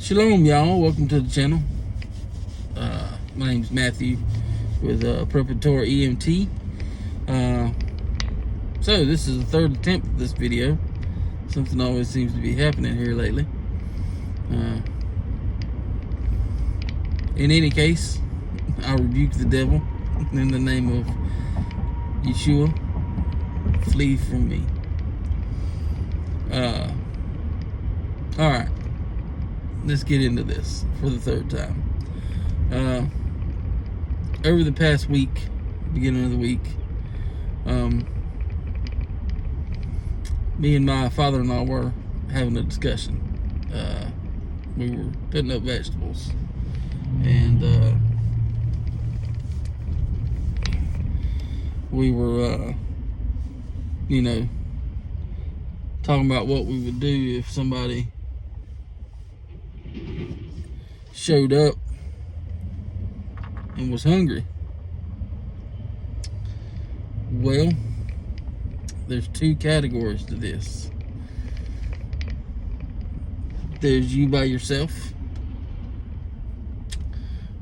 Shalom, y'all. Welcome to the channel. My name is Matthew with Preparatory EMT. So this is the third attempt at this video. Something always seems to be happening here lately. In any case, I rebuke the devil in the name of Yeshua. Flee from me. Alright. Let's get into this for the third time. Over the past week, beginning of the week, me and my father-in-law were having a discussion. We were cutting up vegetables, and we were, talking about what we would do if somebody showed up and was hungry. Well, there's two categories to this. There's you by yourself,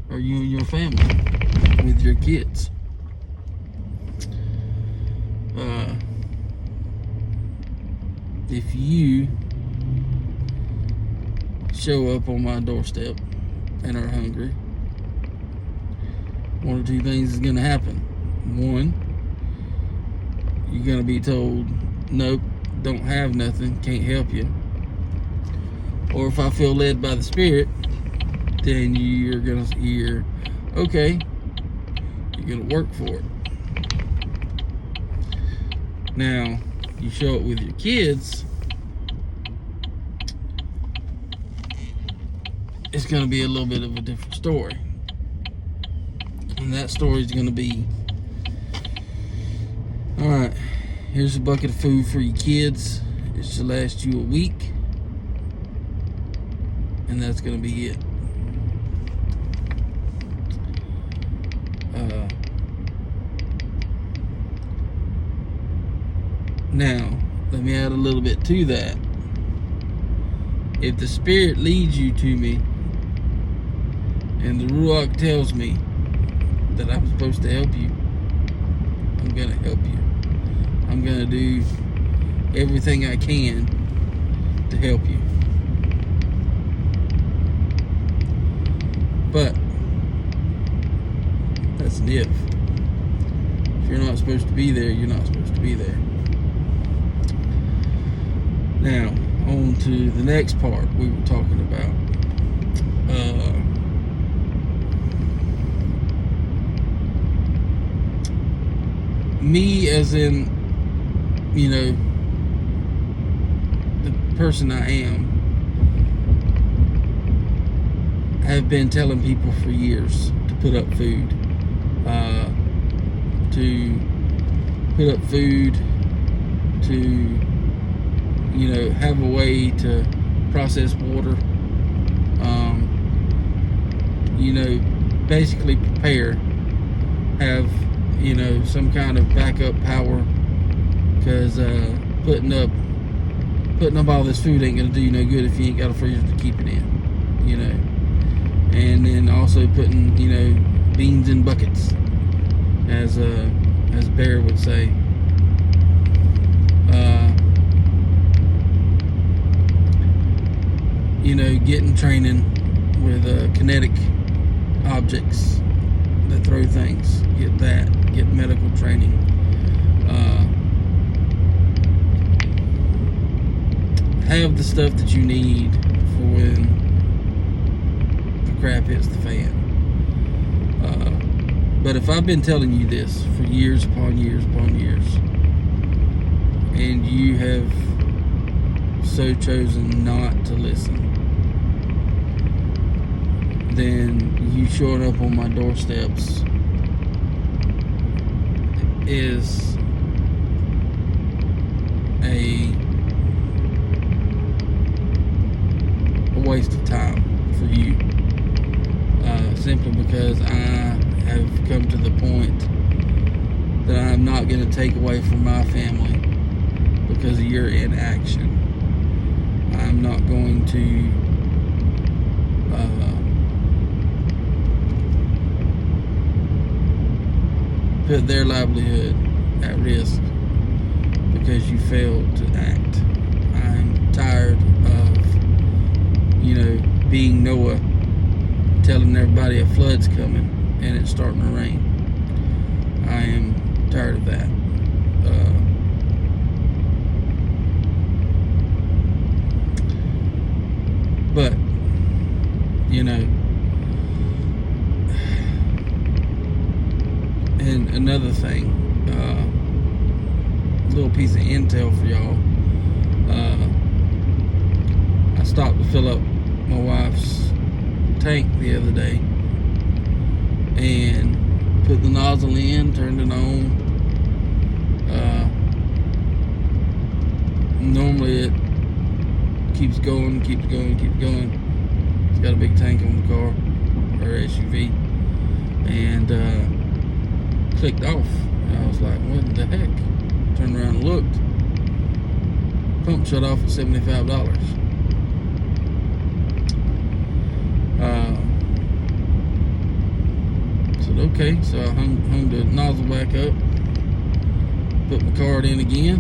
or you and your family with your kids. If you show up on my doorstep and are hungry, one or two things is going to happen. One, you're going to be told, nope, don't have nothing, can't help you. Or if I feel led by the Spirit, then you're going to hear, okay, you're going to work for it. Now, you show up with your kids, it's going to be a little bit of a different story. And that story is going to be, alright, here's a bucket of food for your kids. It should last you a week. And that's going to be it. Now, let me add a little bit to that. If the Spirit leads you to me, and the WROL tells me that I'm supposed to help you, I'm going to help you. I'm going to do everything I can to help you. But that's an if. If you're not supposed to be there, you're not supposed to be there. Now, on to the next part we were talking about. Me as in, the person I am, have been telling people for years to put up food. To have a way to process water. Basically prepare, have, some kind of backup power, because putting up all this food ain't gonna do you no good if you ain't got a freezer to keep it in, and then also putting, beans in buckets, as Bear would say. Getting training with kinetic objects that throw things. Get medical training. Have the stuff that you need for when the crap hits the fan. But if I've been telling you this for years upon years upon years, and you have so chosen not to listen, then you showing up on my doorsteps is a waste of time for you, simply because I have come to the point that I'm not going to take away from my family because of your inaction. I'm not going to put their livelihood at risk because you failed to act. I'm tired of, being Noah, telling everybody a flood's coming and it's starting to rain. I am tired of that. But, and another thing, little piece of intel for y'all. I stopped to fill up my wife's tank the other day and put the nozzle in, turned it on. Normally it keeps going. It's got a big tank on the car, or SUV, and clicked off. And I was like, what the heck? Turned around and looked. Pump shut off at $75. Said okay, so I hung the nozzle back up, put my card in again,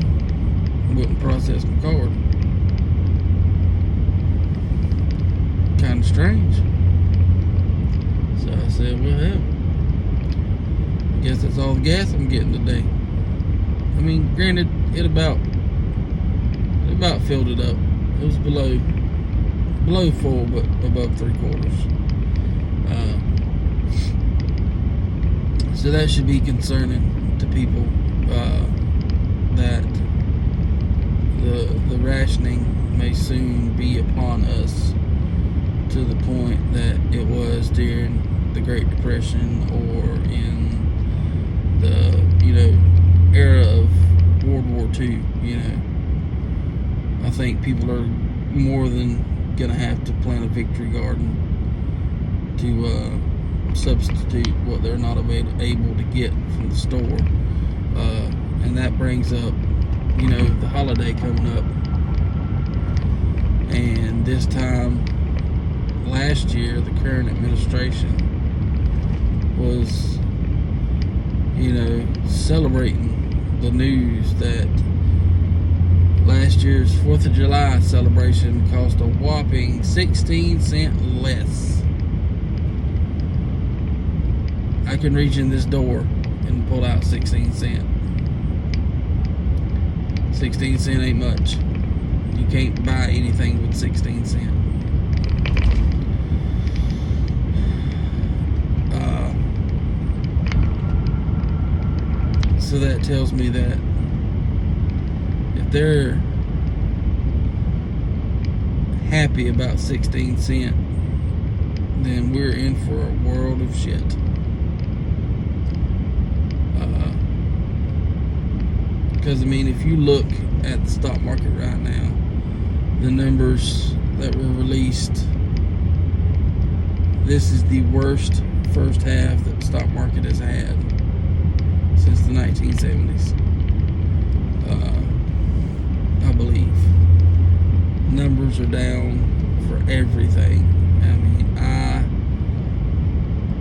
wouldn't process my card. Kind of strange. So I said, well, hell, I guess that's all the gas I'm getting today. I mean, granted, it about filled it up. It was below full, but above 3/4. So that should be concerning to people, that the rationing may soon be upon us, to the point that it was during the Great Depression or in the era of World War II. I think people are more than gonna have to plant a victory garden to substitute what they're not able to get from the store, and that brings up the holiday coming up. And this time last year, the current administration was celebrating the news that last year's 4th of July celebration cost a whopping 16 cents less. I can reach in this door and pull out 16 cents. 16 cents ain't much. You can't buy anything with 16 cents. So that tells me that if they're happy about 16 cents, then we're in for a world of shit. Because, if you look at the stock market right now, the numbers that were released, this is the worst first half that the stock market has had since the 1970s. I believe. Numbers are down for everything.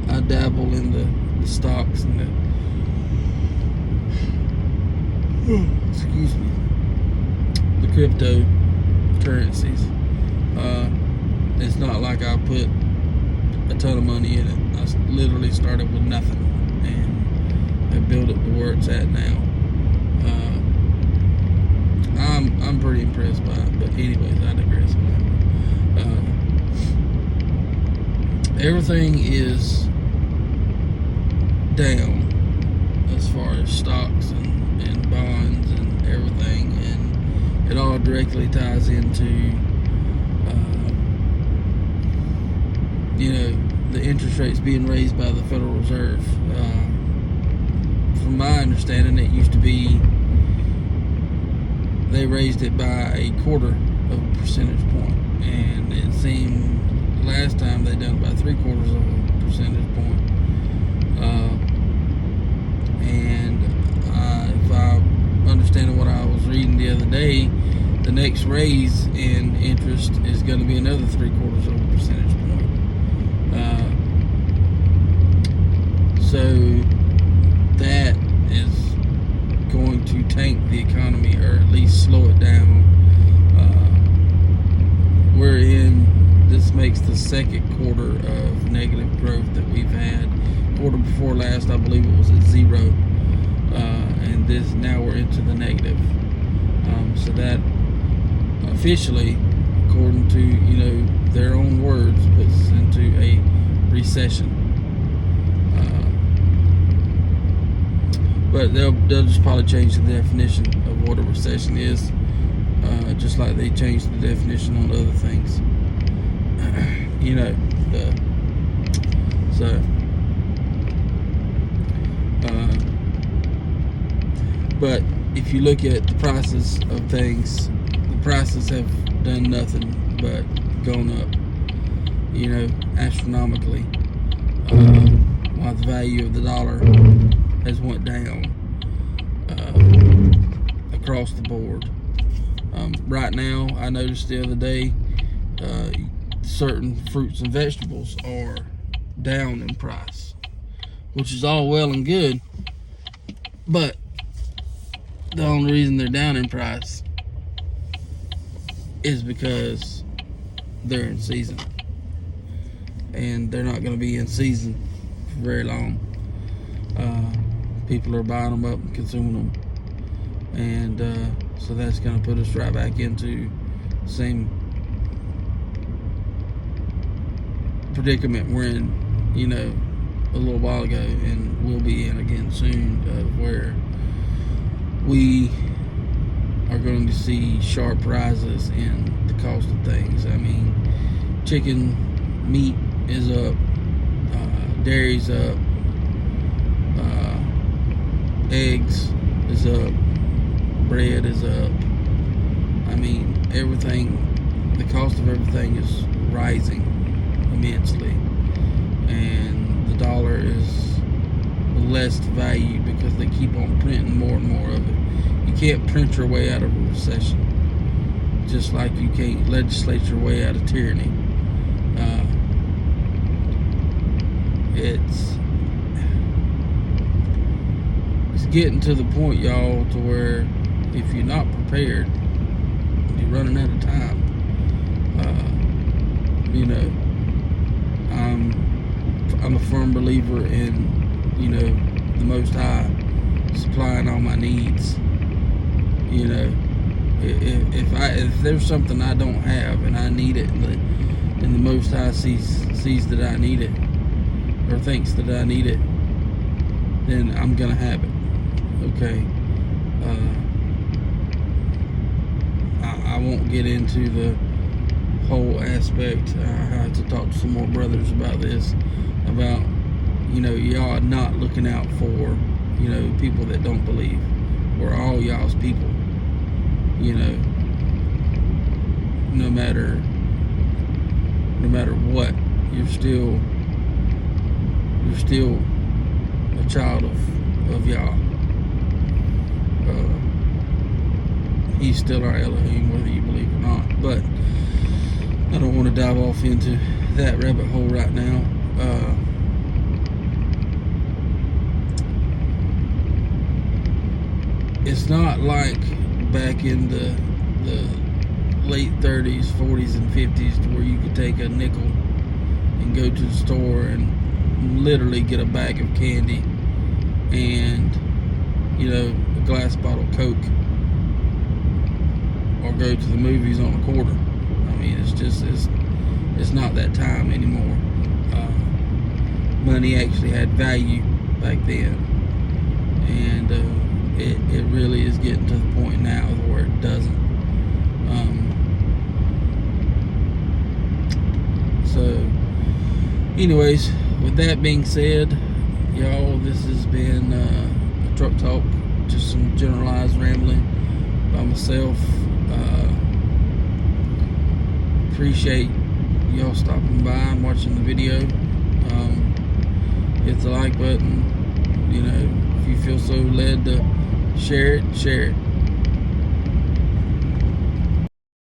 I dabble in the stocks and the cryptocurrencies. It's not like I put a ton of money in it. I literally started with nothing and have built it to where it's at now. I'm pretty impressed by it, but anyways, I digress on that. Everything is down as far as stocks and bonds and everything, and it all directly ties into the interest rates being raised by the Federal Reserve. From my understanding, it used to be they raised it by 1/4 of a percentage point, and it seemed last time they done it by 3/4 of a percentage point. And if I understand what I was reading the other day, the next raise in interest is going to be another 3/4 of a percentage point. So that to tank the economy, or at least slow it down. This makes the second quarter of negative growth that we've had. Quarter before last, I believe it was at 0, and now we're into the negative. So that officially, according to their own words, puts us into a recession. But they'll just probably change the definition of what a recession is, just like they changed the definition on other things. But if you look at the prices of things, the prices have done nothing but gone up, astronomically, while the value of the dollar has went down across the board. Right now, I noticed the other day, certain fruits and vegetables are down in price, which is all well and good, but the only reason they're down in price is because they're in season, and they're not going to be in season for very long. People are buying them up and consuming them, and so that's going to put us right back into the same predicament we're in, a little while ago, and we'll be in again soon, where we are going to see sharp rises in the cost of things. I mean, chicken meat is up, dairy's up, eggs is up, bread is up. I mean, everything, the cost of everything is rising immensely, and the dollar is less valued because they keep on printing more and more of it. You can't print your way out of a recession, just like you can't legislate your way out of tyranny. It's getting to the point, y'all, to where if you're not prepared, you're running out of time. I'm a firm believer in, the Most High supplying all my needs. If there's something I don't have and I need it, and the Most High sees that I need it, or thinks that I need it, then I'm gonna have it. Okay. I won't get into the whole aspect. I have to talk to some more brothers about this, about y'all not looking out for people that don't believe. We're all y'all's people. No matter what, you're still a child of y'all. He's still our Elohim, whether you believe or not. But I don't want to dive off into that rabbit hole right now. It's not like back in the late 30s, 40s, and 50s, to where you could take a nickel and go to the store and literally get a bag of candy and a glass bottle of Coke, or go to the movies on a quarter. I mean, it's not that time anymore. Money actually had value back then, and it really is getting to the point now where it doesn't. So anyways, with that being said, y'all, this has been a truck talk, just some generalized rambling by myself. Appreciate y'all stopping by and watching the video. Hit the like button. If you feel so led to share it, share it.